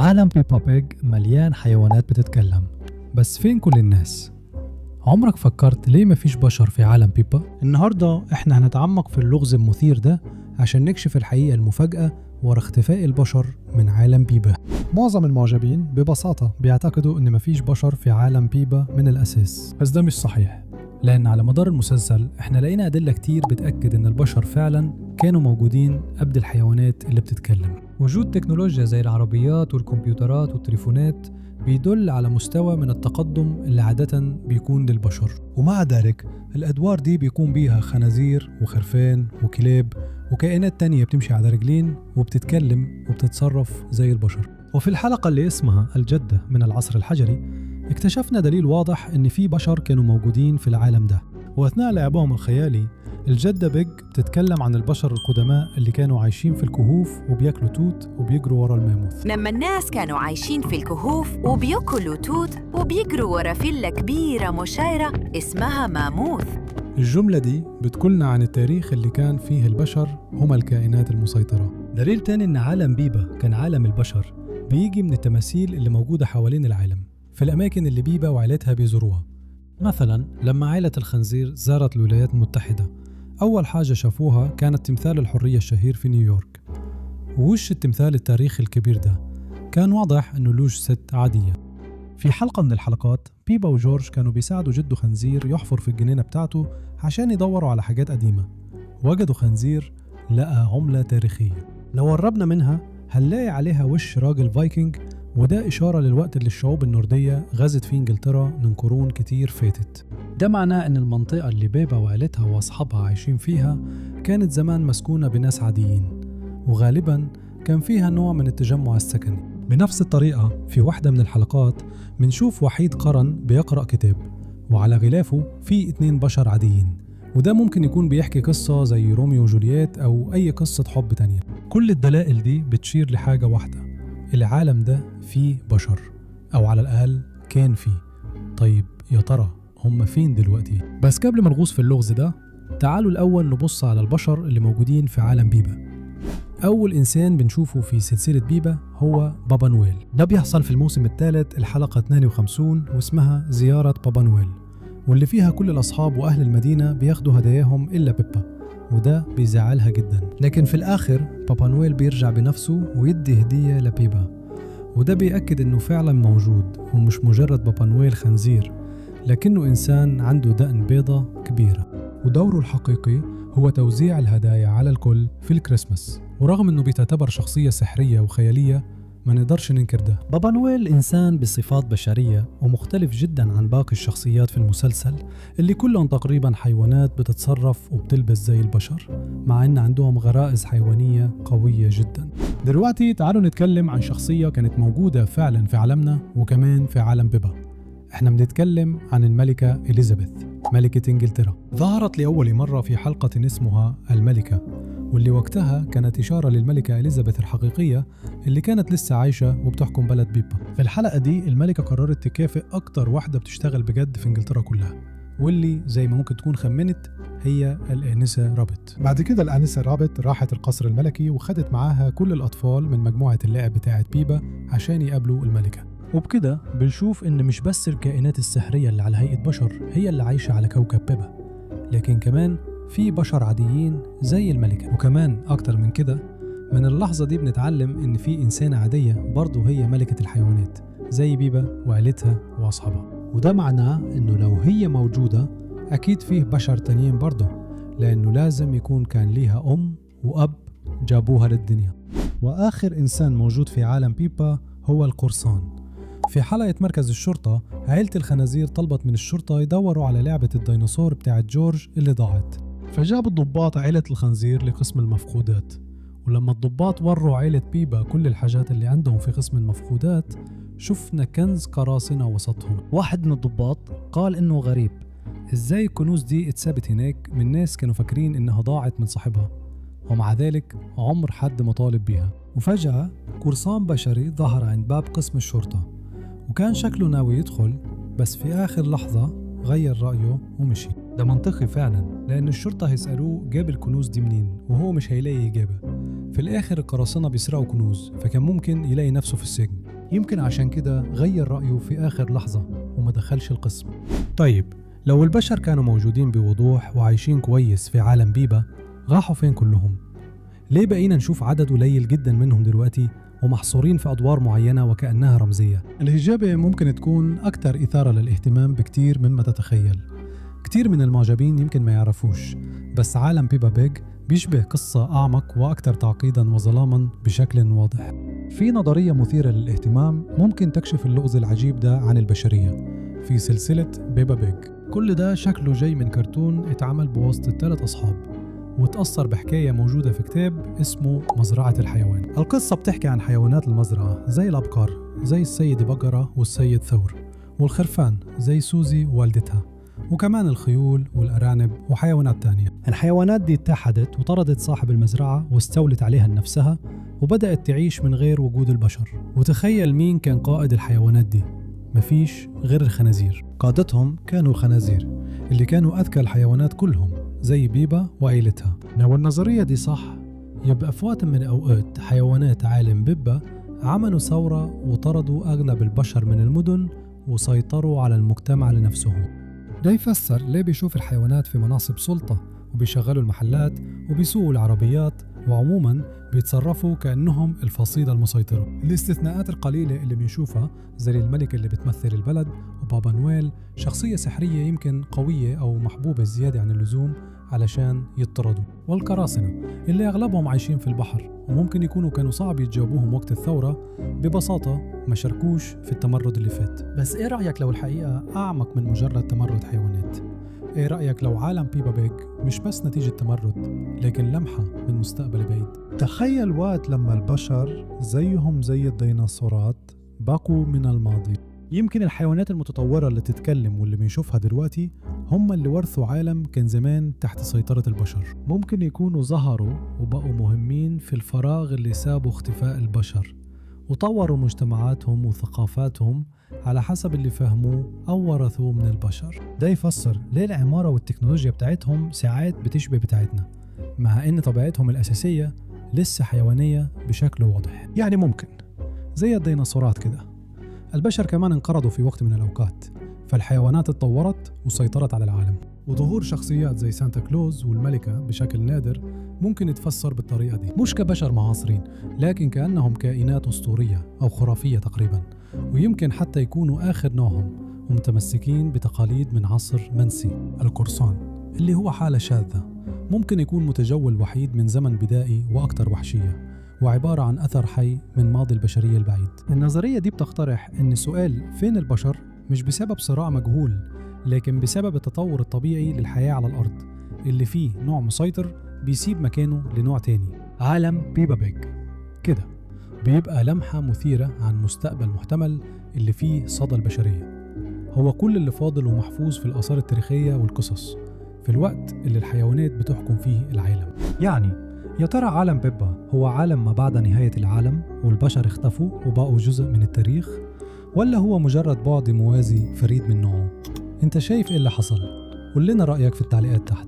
عالم بيبا بيج مليان حيوانات بتتكلم، بس فين كل الناس؟ عمرك فكرت ليه مفيش بشر في عالم بيبا؟ النهاردة احنا هنتعمق في اللغز المثير ده عشان نكشف الحقيقة المفاجأة ورا اختفاء البشر من عالم بيبا. معظم المعجبين ببساطة بيعتقدوا ان مفيش بشر في عالم بيبا من الأساس، بس ده مش صحيح، لأن على مدار المسلسل احنا لقينا أدلة كتير بتأكد ان البشر فعلا كانوا موجودين قبل الحيوانات اللي بتتكلم. وجود تكنولوجيا زي العربيات والكمبيوترات والتليفونات بيدل على مستوى من التقدم اللي عادة بيكون للبشر، ومع ذلك الأدوار دي بيكون بيها خنازير وخرفان وكلاب وكائنات تانية بتمشي على رجلين وبتتكلم وبتتصرف زي البشر. وفي الحلقة اللي اسمها الجدة من العصر الحجري اكتشفنا دليل واضح ان في بشر كانوا موجودين في العالم ده، واثناء لعبهم الخيالي الجدة بيج بتتكلم عن البشر القدماء اللي كانوا عايشين في الكهوف وبياكلوا توت وبيجروا ورا الماموث. لما الناس كانوا عايشين في الكهوف وبياكلوا توت وبيجروا ورا فيلة كبيرة مشايرة اسمها ماموث. الجملة دي بتقولنا عن التاريخ اللي كان فيه البشر هما الكائنات المسيطرة. دليل تاني ان عالم بيبا كان عالم البشر بيجي من التماثيل اللي موجودة حوالين العالم في الأماكن اللي بيبا وعائلتها بيزوروها. مثلا لما عائلة الخنزير زارت الولايات المتحدة، أول حاجة شافوها كانت تمثال الحرية الشهير في نيويورك. ووش التمثال التاريخي الكبير ده كان واضح أنه له ست عادية. في حلقة من الحلقات بيبا وجورج كانوا بيساعدوا جده خنزير يحفر في الجنينة بتاعته عشان يدوروا على حاجات قديمة. وجدوا خنزير لقى عملة تاريخية، لو قربنا منها هنلاقي عليها وش راجل فايكنج، وده إشارة للوقت اللي الشعوب النوردية غزت فيه إنجلترا من قرون كتير فاتت. ده معناه إن المنطقة اللي بيبا وعائلتها وأصحابها عايشين فيها كانت زمان مسكونة بناس عاديين، وغالباً كان فيها نوع من التجمع السكني. بنفس الطريقة في واحدة من الحلقات منشوف وحيد قرن بيقرأ كتاب، وعلى غلافه في 2 بشر عاديين، وده ممكن يكون بيحكي قصة زي روميو وجولييت أو أي قصة حب تانية. كل الدلائل دي بتشير لحاجة واحدة: العالم ده فيه بشر، أو على الأقل كان فيه. طيب يا ترى هم فين دلوقتي؟ بس قبل ما نغوص في اللغز ده تعالوا الأول نبص على البشر اللي موجودين في عالم بيبا. أول إنسان بنشوفه في سلسلة بيبا هو بابا نويل. ده بيحصل في الموسم الثالث الحلقة 52 واسمها زيارة بابا نويل، واللي فيها كل الأصحاب وأهل المدينة بياخدوا هداياهم إلا بيبا، وده بيزعلها جدا. لكن في الآخر بابا نويل بيرجع بنفسه ويدي هدية لبيبا، وده بيأكد إنه فعلا موجود ومش مجرد بابا نويل خنزير، لكنه إنسان عنده دقن بيضة كبيرة، ودوره الحقيقي هو توزيع الهدايا على الكل في الكريسماس. ورغم إنه بيتعتبر شخصية سحرية وخيالية ما نقدرش ننكر ده. بابا نويل إنسان بصفات بشرية ومختلف جدا عن باقي الشخصيات في المسلسل اللي كلهم تقريبا حيوانات بتتصرف وبتلبس زي البشر، مع إن عندهم غرائز حيوانية قوية جدا. دلوقتي تعالوا نتكلم عن شخصية كانت موجودة فعلا في عالمنا وكمان في عالم بيبا. احنا بنتكلم عن الملكة إليزابيث، ملكة إنجلترا. ظهرت لأول مرة في حلقة اسمها الملكة، واللي وقتها كانت إشارة للملكة إليزابيث الحقيقية اللي كانت لسه عايشة وبتحكم بلد بيبا. في الحلقة دي الملكة قررت تكافئ أكتر واحدة بتشتغل بجد في إنجلترا كلها، واللي زي ما ممكن تكون خمنت هي الآنسة رابت. بعد كده الآنسة رابت راحت القصر الملكي وخدت معاها كل الأطفال من مجموعة اللعب بتاعت بيبا عشان يقابلوا الملكة. وبكده بنشوف إن مش بس الكائنات السحرية اللي على هيئة بشر هي اللي عايشة على كوكب بيبا، لكن كمان في بشر عاديين زي الملكة. وكمان أكتر من كده، من اللحظة دي بنتعلم إن في إنسانة عادية برضو هي ملكة الحيوانات زي بيبا وعائلتها وأصحابها. وده معناه إنه لو هي موجودة أكيد فيه بشر تانيين برضو، لأنه لازم يكون كان ليها أم وأب جابوها للدنيا. وآخر إنسان موجود في عالم بيبا هو القرصان. في حلقة مركز الشرطة عائلة الخنازير طلبت من الشرطة يدوروا على لعبة الديناصور بتاعت جورج اللي ضاعت، فجاب الضباط عائلة الخنزير لقسم المفقودات. ولما الضباط وروا عائلة بيبا كل الحاجات اللي عندهم في قسم المفقودات شفنا كنز قراصنة وسطهم. واحد من الضباط قال إنه غريب إزاي الكنوز دي اتثبت هناك من ناس كانوا فاكرين إنها ضاعت من صاحبها، ومع ذلك عمر حد ما طالب بيها. وفجأة قرصان بشري ظهر عند باب قسم الشرطة، وكان شكله ناوي يدخل، بس في آخر لحظة غير رأيه ومشي. ده منطقي فعلا، لأن الشرطة هيسألوه جاب الكنوز دي منين وهو مش هيلاقي إجابة. في الآخر القراصنة بيسرقوا كنوز، فكان ممكن يلاقي نفسه في السجن. يمكن عشان كده غير رأيه في آخر لحظة وما دخلش القسم. طيب لو البشر كانوا موجودين بوضوح وعايشين كويس في عالم بيبة، راحوا فين كلهم؟ ليه بقينا نشوف عدد قليل جدا منهم دلوقتي ومحصورين في أدوار معينة وكأنها رمزية؟ الإجابة ممكن تكون أكثر إثارة للاهتمام بكتير مما تتخيل. كتير من المعجبين يمكن ما يعرفوش، بس عالم بيبا بيج بيشبه قصة أعمق وأكثر تعقيداً وظلاما بشكل واضح. في نظرية مثيرة للاهتمام ممكن تكشف اللغز العجيب ده عن البشرية في سلسلة بيبا بيج. كل ده شكله جاي من كرتون اتعمل بواسطة 3 أصحاب وتأثر بحكاية موجودة في كتاب اسمه مزرعة الحيوان. القصة بتحكي عن حيوانات المزرعة زي الأبقار زي السيد بقرة والسيد ثور، والخرفان زي سوزي ووالدتها، وكمان الخيول والأرانب وحيوانات تانية. الحيوانات دي اتحدت وطردت صاحب المزرعة واستولت عليها لنفسها وبدأت تعيش من غير وجود البشر. وتخيل مين كان قائد الحيوانات دي؟ مفيش غير الخنازير. قادتهم كانوا الخنازير اللي كانوا أذكى الحيوانات كلهم زي بيبا وعيلتها. لو النظرية دي صح، يبقى في وقت من الأوقات حيوانات عالم بيبا عملوا ثورة وطردوا أغلب البشر من المدن وسيطروا على المجتمع لنفسهم. ده يفسر ليه بيشوف الحيوانات في مناصب سلطة وبيشغلوا المحلات وبيسوقوا العربيات وعموما بيتصرفوا كأنهم الفصيلة المسيطرة. الاستثناءات القليلة اللي بنشوفها زي الملك اللي بتمثل البلد وبابا نويل، شخصية سحرية يمكن قوية أو محبوبة زيادة عن اللزوم علشان يطردوا، والقراصنة اللي أغلبهم عايشين في البحر وممكن يكونوا كانوا صعب يتجاوبوهم وقت الثورة، ببساطة ما شاركوش في التمرد اللي فات. بس إيه رأيك لو الحقيقة أعمق من مجرد تمرد حيوانات؟ إيه رأيك لو عالم بيبا بيج مش بس نتيجة تمرد لكن لمحة من مستقبل بعيد؟ تخيل وقت لما البشر زيهم زي الديناصورات بقوا من الماضي. يمكن الحيوانات المتطورة اللي تتكلم واللي بنشوفها دلوقتي هم اللي ورثوا عالم كان زمان تحت سيطرة البشر. ممكن يكونوا ظهروا وبقوا مهمين في الفراغ اللي سابوا اختفاء البشر، وطوروا مجتمعاتهم وثقافاتهم على حسب اللي فهموه أو ورثوه من البشر. ده يفسر ليه العمارة والتكنولوجيا بتاعتهم ساعات بتشبه بتاعتنا، مع إن طبيعتهم الأساسية لسه حيوانية بشكل واضح. يعني ممكن زي الديناصورات كده البشر كمان انقرضوا في وقت من الأوقات، فالحيوانات اتطورت وسيطرت على العالم. وظهور شخصيات زي سانتا كلوز والملكة بشكل نادر ممكن يتفسر بالطريقة دي، مش كبشر معاصرين لكن كأنهم كائنات أسطورية أو خرافية تقريبا، ويمكن حتى يكونوا آخر نوعهم ومتمسكين بتقاليد من عصر منسي. القرصان اللي هو حالة شاذة ممكن يكون متجول وحيد من زمن بدائي وأكثر وحشية، وعبارة عن أثر حي من ماضي البشرية البعيد. النظرية دي بتقترح أن سؤال فين البشر مش بسبب صراع مجهول، لكن بسبب التطور الطبيعي للحياة على الأرض اللي فيه نوع مسيطر بيسيب مكانه لنوع تاني. عالم بيبا بيج كده بيبقى لمحة مثيرة عن مستقبل محتمل اللي فيه صدى البشرية، هو كل اللي فاضل ومحفوظ في الآثار التاريخية والقصص في الوقت اللي الحيوانات بتحكم فيه العالم. يعني يا ترى عالم بيبا هو عالم ما بعد نهاية العالم والبشر اختفوا وبقوا جزء من التاريخ، ولا هو مجرد بعد موازي فريد من نوعه؟ انت شايف ايه اللي حصل؟ قول لنا رأيك في التعليقات تحت.